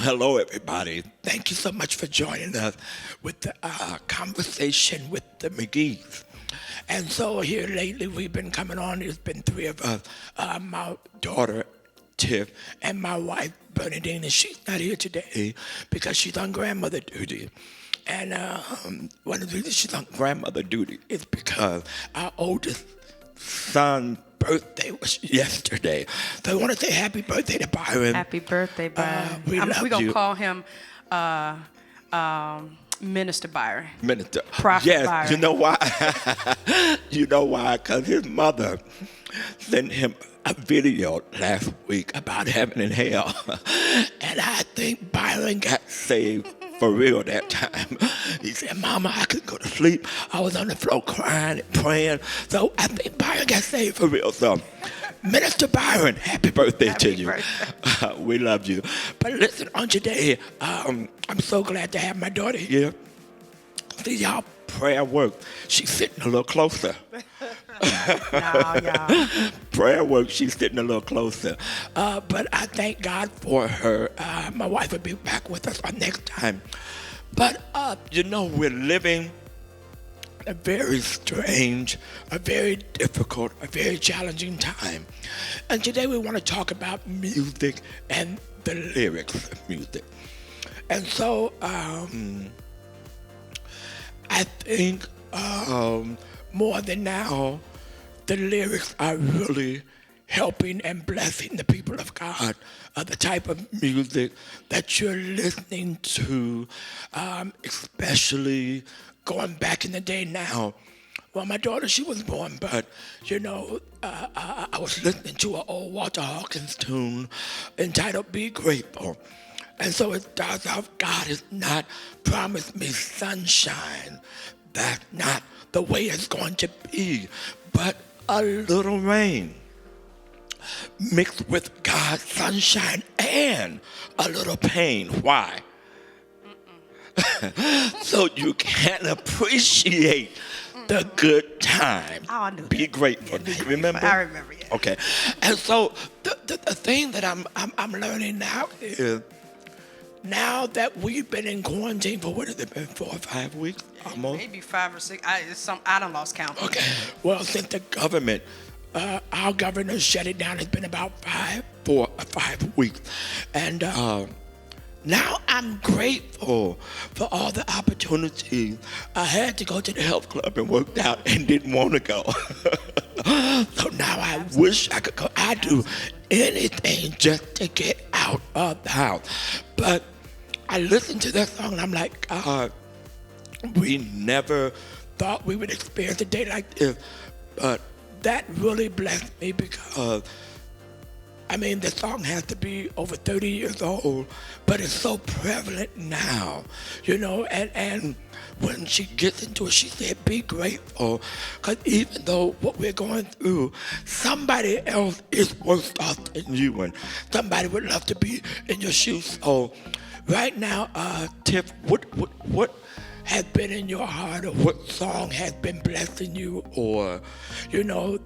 hello, everybody. Thank you so much for joining us with the conversation with the McGhees. And so here lately, we've been coming on. There's been three of us. My daughter, Tiff, and my wife, Bernadine, and she's not here today because she's on grandmother duty. And one of the reasons she's on grandmother duty is because our oldest son's birthday was yesterday. So I want to say happy birthday to Byron. Happy birthday, Byron. We love We're going you. to call him Minister Byron. Minister. Prophet Yes, Byron. you know why? You know why? Because his mother sent him a video last week about heaven and hell. And I think Byron got saved for real that time. He said, Mama, I couldn't go to sleep. I was on the floor crying and praying. So I think Byron got saved for real. So, Minister Byron, happy birthday to you. We love you. But listen, on today, I'm so glad to have my daughter here. See, y'all, prayer works. She's sitting a little closer. No. Prayer works. She's sitting a little closer. But I thank God for her. My wife will be back with us on next time. But, we're living a very strange, a very difficult, a very challenging time. And today we want to talk about music and the lyrics of music. And so I think more than now, the lyrics are really helping and blessing the people of God. The type of music that you're listening to, especially going back in the day now. Well, my daughter, she was born, but, I was listening to an old Walter Hawkins tune entitled Be Grateful. And so it starts off, God has not promised me sunshine. That's not the way it's going to be, but a little rain mixed with God's sunshine and a little pain. Why? So you can appreciate the good time. Oh, I knew Be that. grateful. Do you remember? I remember, yeah. Okay. And so the thing that I'm learning now is, now that we've been in quarantine for, what has it been, 4 or 5 weeks almost? Maybe 5 or 6. I done lost count. Okay. Well, since the government, our governor shut it down, it's been about 4 or 5 weeks. And now I'm grateful for all the opportunities. I had to go to the health club and worked out and didn't want to go. So now I wish I could go. I do anything just to get out of the house. But I listened to that song and I'm like, God, we never thought we would experience a day like this. But that really blessed me because the song has to be over 30 years old, but it's so prevalent now, and when she gets into it, she said, be grateful, because even though what we're going through, somebody else is worse off than you, and somebody would love to be in your shoes. So right now, Tiff, what has been in your heart, or what song has been blessing you, or,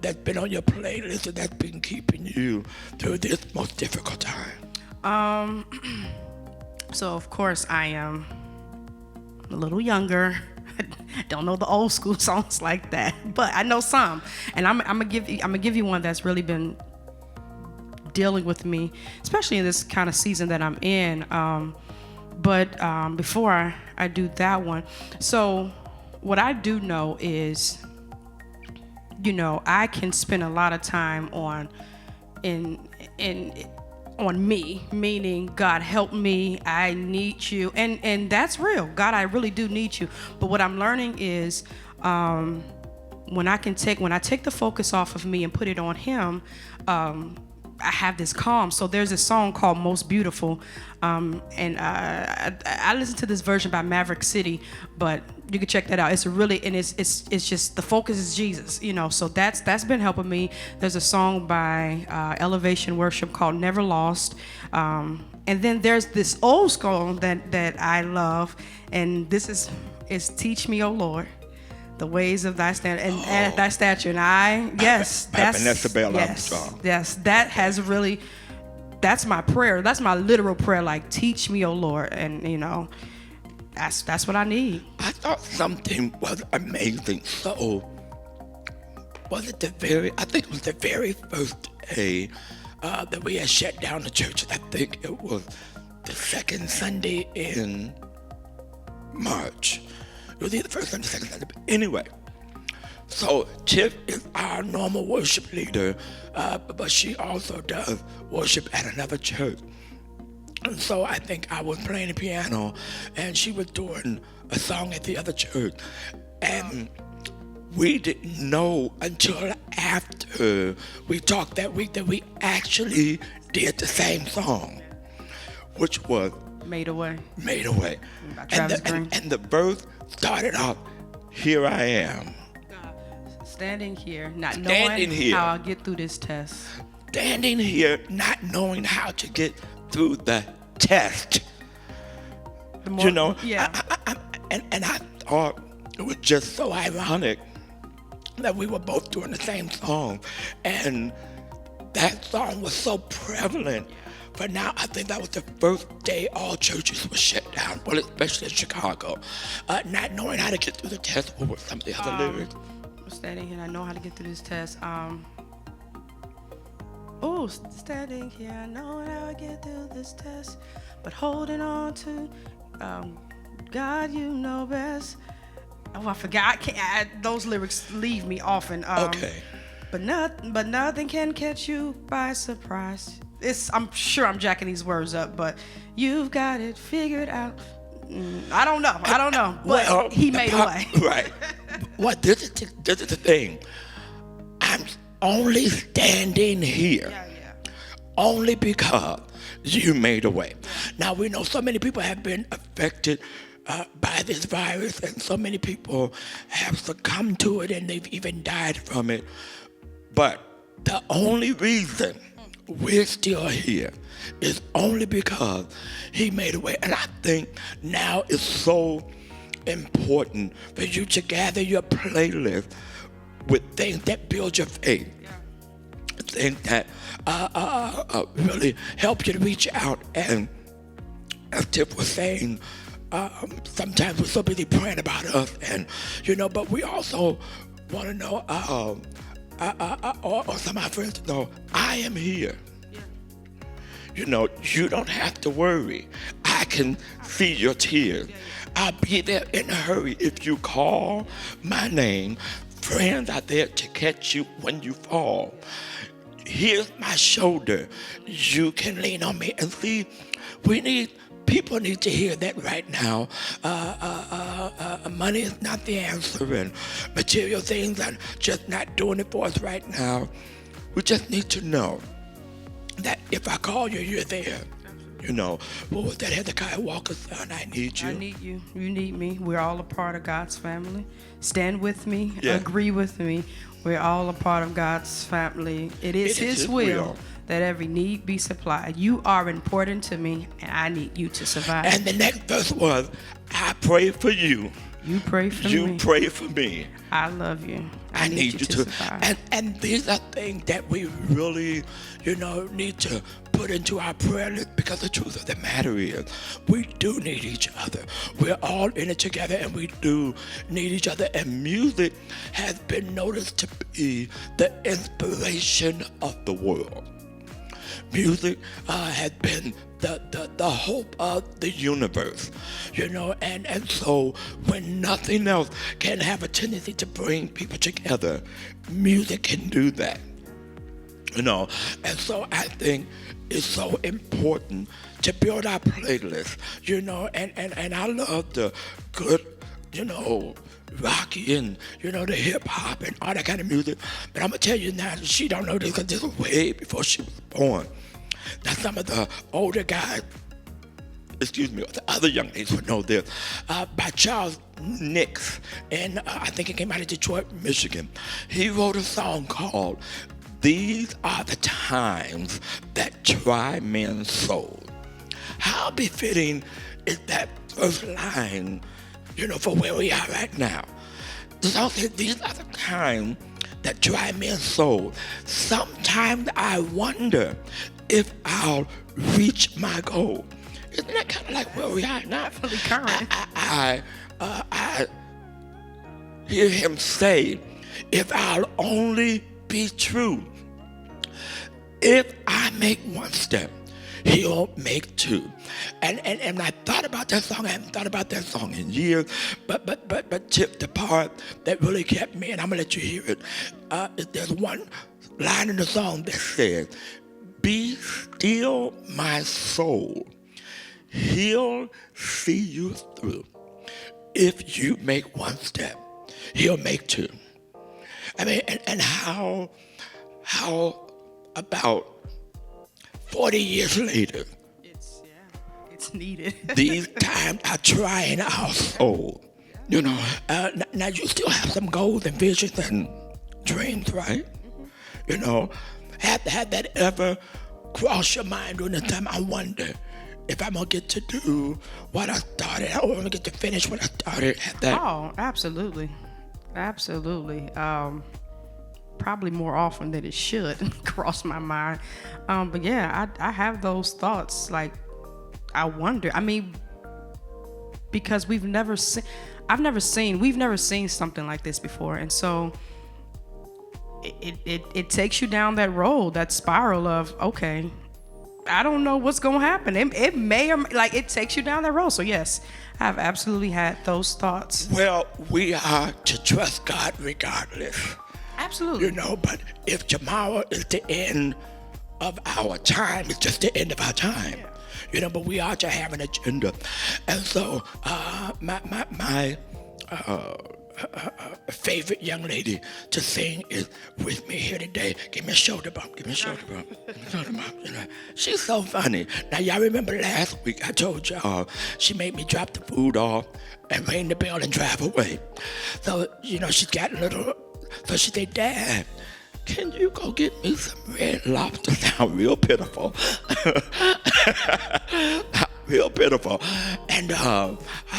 that's been on your playlist, or that's been keeping you through this most difficult time? So, of course, I am a little younger. Don't know the old school songs like that, but I know some. And I'm gonna give you one that's really been dealing with me, especially in this kind of season that I'm in. But before I do that one, so what I do know is, I can spend a lot of time on me, meaning God help me, I need you, and that's real. God, I really do need you. But what I'm learning is, when I take the focus off of me and put it on Him, I have this calm. So there's a song called Most Beautiful, and I listened to this version by Maverick City, but you can check that out. It's it's just the focus is Jesus, so that's been helping me. There's a song by Elevation Worship called Never Lost, and then there's this old school that I love, and this is Teach Me, O Lord, the ways of thy standard and thy stature. And that's Vanessa Bell yes, Armstrong. yes, that has really that's my prayer. That's my literal prayer. Like, teach me, oh Lord, and that's what I need. I thought something was amazing. So, was it I think it was the very first day that we had shut down the church. I think it was the second Sunday in March. It was either the first Sunday, second Sunday. But anyway, so Tiff is our normal worship leader, but she also does worship at another church. And so I think I was playing the piano and she was doing a song at the other church. And we didn't know until after we talked that week that we actually did the same song, which was Made Away. Made Away. By Travis Green. And the verse started off, here I am. Standing here, not knowing how I'll get through this test. Standing here, not knowing how to get through the test. Yeah. And I thought it was just so ironic that we were both doing the same song. And that song was so prevalent. But now I think that was the first day all churches were shut down, well, especially in Chicago. Not knowing how to get through the test. What were some of the other lyrics? Standing here, I know how to get through this test. Standing here, I know how to get through this test, but holding on to God, you know best. Oh, I forgot. Those lyrics leave me often. Okay. But nothing can catch you by surprise. I'm sure I'm jacking these words up, but you've got it figured out. I don't know. But he made a way. Right. Well, this is the thing. I'm only standing here. Yeah. Only because you made a way. Now, we know so many people have been affected by this virus, and so many people have succumbed to it, and they've even died from it. But the only reason we're still here is only because he made a way. And I think now it's so important for you to gather your playlist with things that build your faith. Things that really help you to reach out. And as Tiff was saying, sometimes we're so busy praying about us, and but we also want to know, or some of my friends know, I am here. You don't have to worry. I can see your tears. I'll be there in a hurry if you call my name. Friends are there to catch you when you fall. Here's my shoulder. You can lean on me. And see, people need to hear that right now. Money is not the answer, and material things are just not doing it for us right now. We just need to know that if I call you, you're there. What was that Hezekiah Walker son? I need you. I need you. You need me. We're all a part of God's family. Stand with me. Yeah. Agree with me. We're all a part of God's family. It is His will that every need be supplied. You are important to me, and I need you to survive. And the next verse was, I pray for you. You pray for me. You pray for me. I love you. I need you to survive. And these are things that we really, need to put into our prayer list, because the truth of the matter is we do need each other. We're all in it together, and we do need each other. And music has been noticed to be the inspiration of the world. Music has been the hope of the universe, and so when nothing else can have a tendency to bring people together, music can do that, and so I think it's so important to build our playlist, and I love the good, Rocky and, the hip hop and all that kind of music. But I'm going to tell you now, she don't know this because this was way before she was born. Now, some of the older guys, the other young ladies would know this, by Charles Nix, and I think it came out of Detroit, Michigan. He wrote a song called These Are the Times That Try Men's Soul. How befitting is that first line, for where we are right now. The song says, these are the times that try men's soul. Sometimes I wonder if I'll reach my goal. Isn't that kind of like where we are now? Definitely current. I hear him say, if I'll only be true, if I make one step, he'll make two. And I thought about that song. I haven't thought about that song in years. But Chip, the part that really kept me, and I'm gonna let you hear it. There's one line in the song that says, "Be still, my soul. He'll see you through. If you make one step, he'll make two." I mean, and how about 40 years later, it's needed. these times are trying our soul. You know, now you still have some goals and visions and dreams, right? You know, have that ever crossed your mind during the time? I wonder if I'm gonna get to do what I started, or I'm gonna get to finish what I started. Oh, absolutely. Probably more often than it should cross my mind. But yeah, I have those thoughts. Like, I wonder. I mean, because we've never seen something like this before, and so it takes you down that road, that spiral of, okay, I don't know what's gonna happen. It may, or like, it takes you down that road. So yes, I've absolutely had those thoughts. Well, we are to trust God regardless. Absolutely. You know, but if tomorrow is the end of our time, it's just the end of our time. Yeah. You know, but we are to have an agenda. And so my favorite young lady to sing is with me here today. Give me a shoulder bump. Give me a shoulder bump. Give me a shoulder bump. You know, she's so funny. Now, y'all remember last week I told y'all she made me drop the food off and ring the bell and drive away. So, you know, she's got a little... So she said, "Dad, can you go get me some Red Lobster?" Sound real pitiful. Real pitiful. And I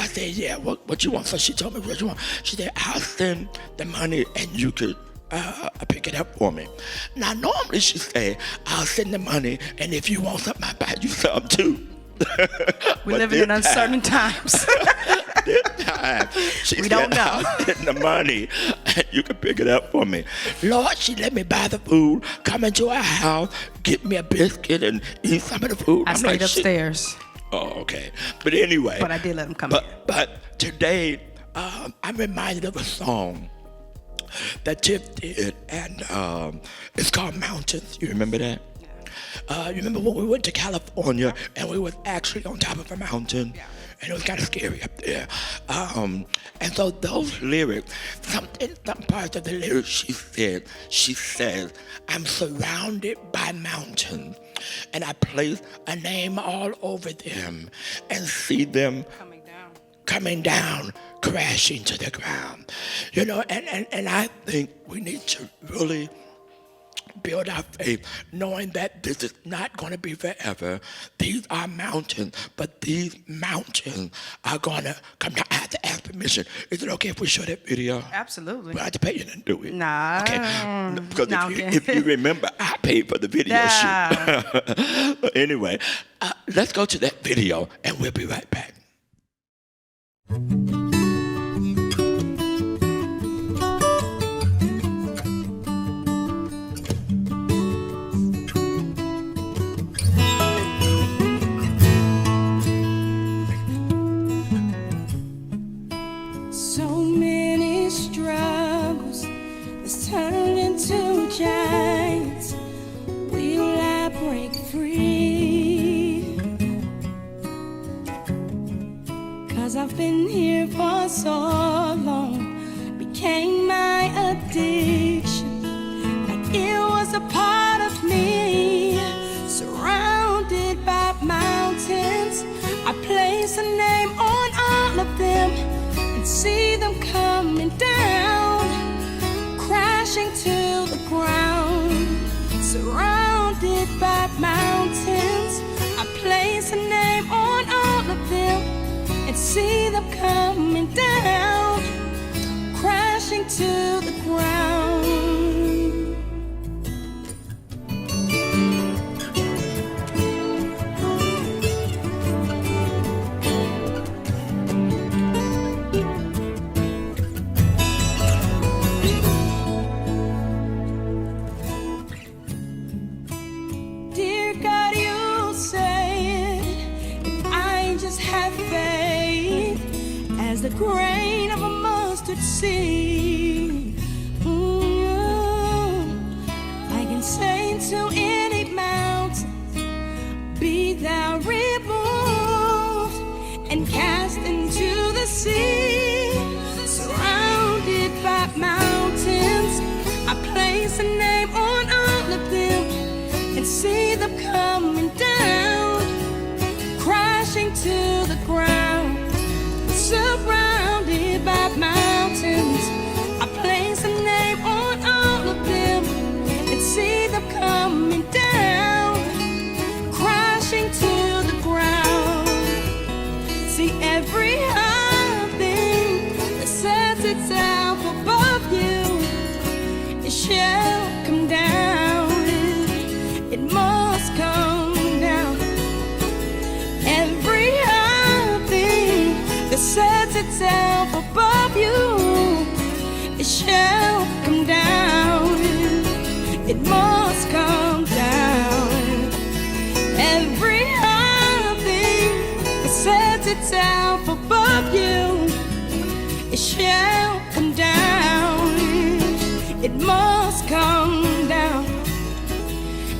said, "Yeah, what you want?" So she told me what you want. She said, "I'll send the money and you could pick it up for me." Now, normally she say, "I'll send the money, and if you want something, I'll buy you something too." We live in uncertain times. This time, she don't know. "I'll send the money and you can pick it up for me." Lord, she let me buy the food, come into her house, get me a biscuit and eat some of the food. I stayed upstairs. Oh, okay. But anyway. But I did let him come in. But today, I'm reminded of a song that Tip did, and it's called Mountains. You remember that? You remember when we went to California and we were actually on top of a mountain? Yeah. And it was kind of scary up there. And so those lyrics, some parts of the lyrics she says, "I'm surrounded by mountains, and I place a name all over them and see them coming down, crashing to the ground." You know, and I think we need to really build our faith, knowing that this is not going to be forever. These are mountains, but these mountains are going to come down. I have to ask permission. Is it okay if we show that video? Absolutely. Well, I have to pay you to do it. Nah. Okay. Because if you remember, I paid for the video shoot. But anyway, let's go to that video, and we'll be right back. Giants, will I break free? 'Cause I've been here for so long, became my addiction, like it was a part of me. Surrounded by mountains, I place a name on all of them and see them coming down, crashing to the ground. Surrounded by mountains, I place a name on all of them and see them coming down, crashing to the ground. sea. I can say to any mountain, be thou removed, and cast into the sea. Surrounded by mountains, I place a name on all of them and see them coming down, crashing to the ground. Surrounded by mountains, I place a name on all of them and see them coming down, crashing to the ground. See every high thing that sets itself above you, it shall come down. It must come down. Every high thing that sets itself above you, it shall come down. It must come down. Every high thing that sets itself above you, it shall come down. It must come down.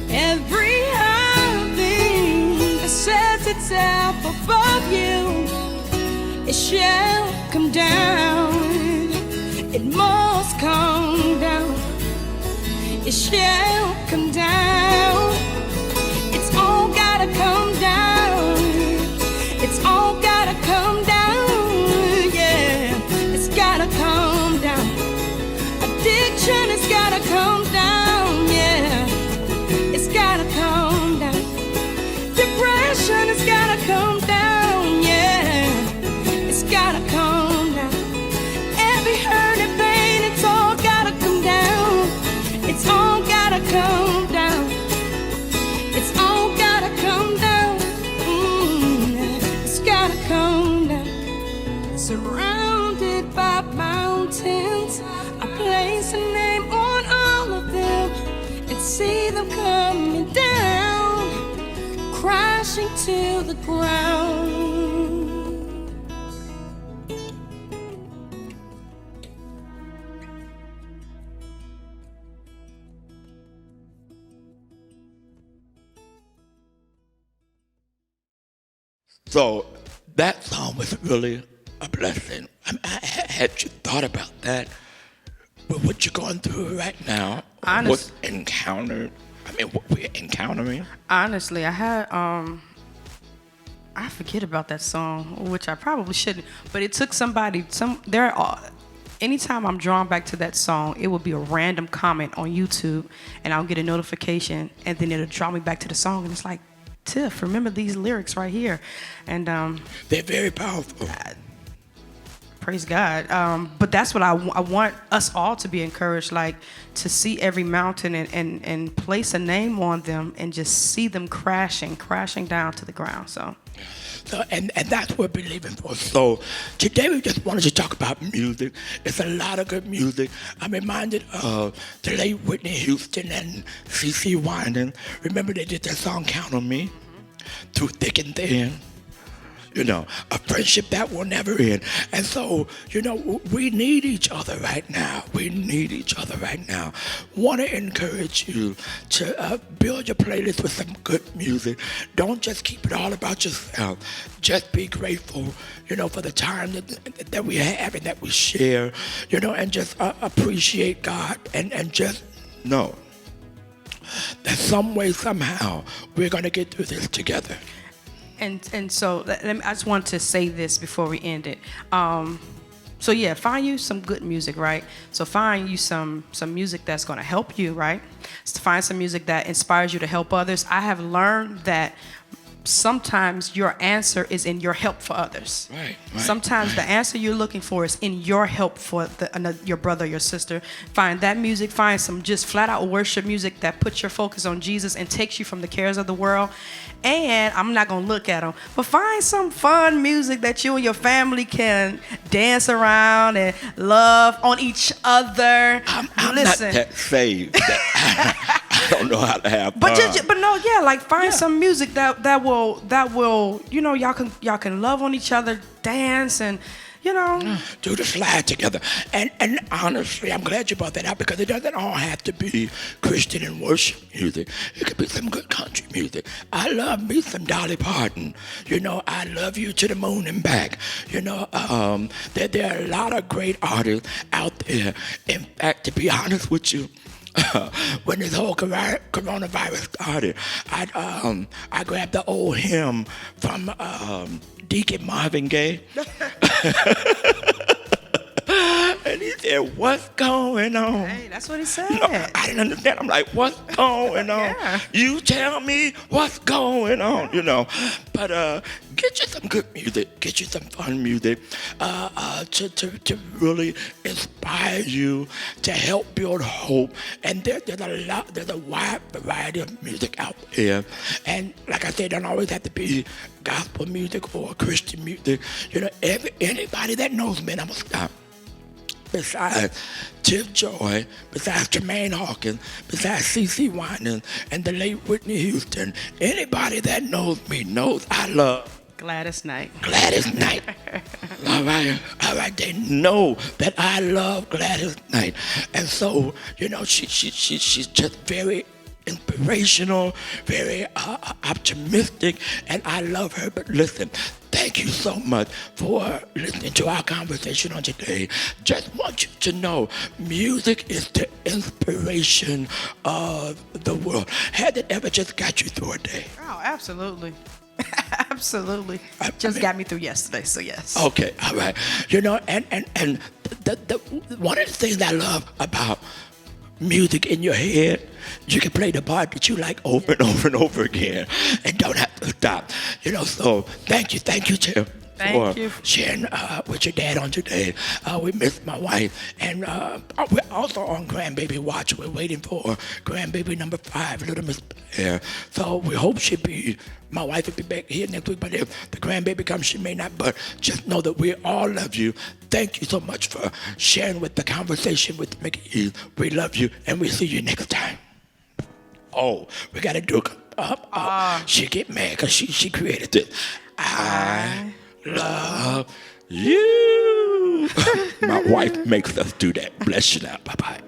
Every high thing that sets itself above you, it shall come down. It must come down. It shall come down. It's all gotta come down. It's all gotta come down. Yeah, it's gotta come down. Addiction has gotta come down. Yeah, it's gotta come down. Depression has gotta come down. Yeah, it's gotta come down. Every hurt and pain, it's all gotta come down. It's all gotta come down. It's all gotta come down. It's gotta come down. Surrounded by mountains, I place a name on all of them and see them coming down, crashing to the ground. So that song was really a blessing. Had you thought about that? With what you're going through right now, what we're encountering? Honestly, I had I forget about that song, which I probably shouldn't, but it took somebody anytime I'm drawn back to that song, it will be a random comment on YouTube and I'll get a notification and then it'll draw me back to the song and it's like, Tiff, remember these lyrics right here. And they're very powerful. Praise God. But that's what I want us all to be encouraged, like to see every mountain and place a name on them and just see them crashing down to the ground. So and that's what we're believing for. So today we just wanted to talk about music. It's a lot of good music. I'm reminded of the late Whitney Houston and CeCe Winans. Remember they did that song Count on Me? Through thick and thin. You know, a friendship that will never end. And so, we need each other right now. We need each other right now. Want to encourage you to build your playlist with some good music. Don't just keep it all about yourself. Just be grateful, for the time that we have and that we share, and just appreciate God and just know that some way, somehow, we're going to get through this together. And so I just want to say this before we end it. So yeah, find you some good music, right? So find you some music that's going to help you, right? So find some music that inspires you to help others. I have learned that sometimes your answer is in your help for others. Right. Sometimes the answer you're looking for is in your help for your brother, your sister. Find that music. Find some just flat out worship music that puts your focus on Jesus and takes you from the cares of the world. And I'm not going to look at them, but find some fun music that you and your family can dance around and love on each other. I'm not that saved. I don't know how to have fun. Find some music that will y'all can love on each other, dance and you know. Do the slide together. And honestly, I'm glad you brought that up because it doesn't all have to be Christian and worship music. It could be some good country music. I love me some Dolly Parton. You know, I love you to the moon and back. You know, there are a lot of great artists out there. In fact, to be honest with you, when this whole coronavirus started, I grabbed the old hymn from Deacon Marvin Gaye. And he said, "What's going on?" Hey, that's what he said. No, I didn't understand. I'm like, "What's going on?" Yeah. You tell me what's going on, you know. But get you some good music, get you some fun music to really inspire you, to help build hope. And there's a wide variety of music out there. And like I said, don't always have to be gospel music or Christian music. You know, anybody that knows me, and I'm gonna stop. Besides Tiff Joy, besides Jermaine Hawkins, besides C.C. Winans and the late Whitney Houston, anybody that knows me knows I love Gladys Knight. Gladys Knight. All right. They know that I love Gladys Knight, and so you know she's just very inspirational, very optimistic, and I love her. But listen, thank you so much for listening to our conversation on today. Just want you to know, music is the inspiration of the world. Has it ever just got you through a day? Oh, absolutely. Absolutely. Just got me through yesterday, so yes. Okay, all right. You know, and the one of the things I love about music in your head, you can play the part that you like over and over and over again and don't have to stop. You know, so thank you, Tim, for sharing with your dad on today. We miss my wife, and we're also on grandbaby watch. We're waiting for grandbaby number 5, little Miss Blair. So we hope my wife will be back here next week, but if the grandbaby comes, she may not. But just know that we all love you. Thank you so much for sharing with the conversation with McGhees. We love you, and we'll see you next time. Oh, we got to do she get mad because she created this. I love you. My wife makes us do that. Bless you now. Bye-bye.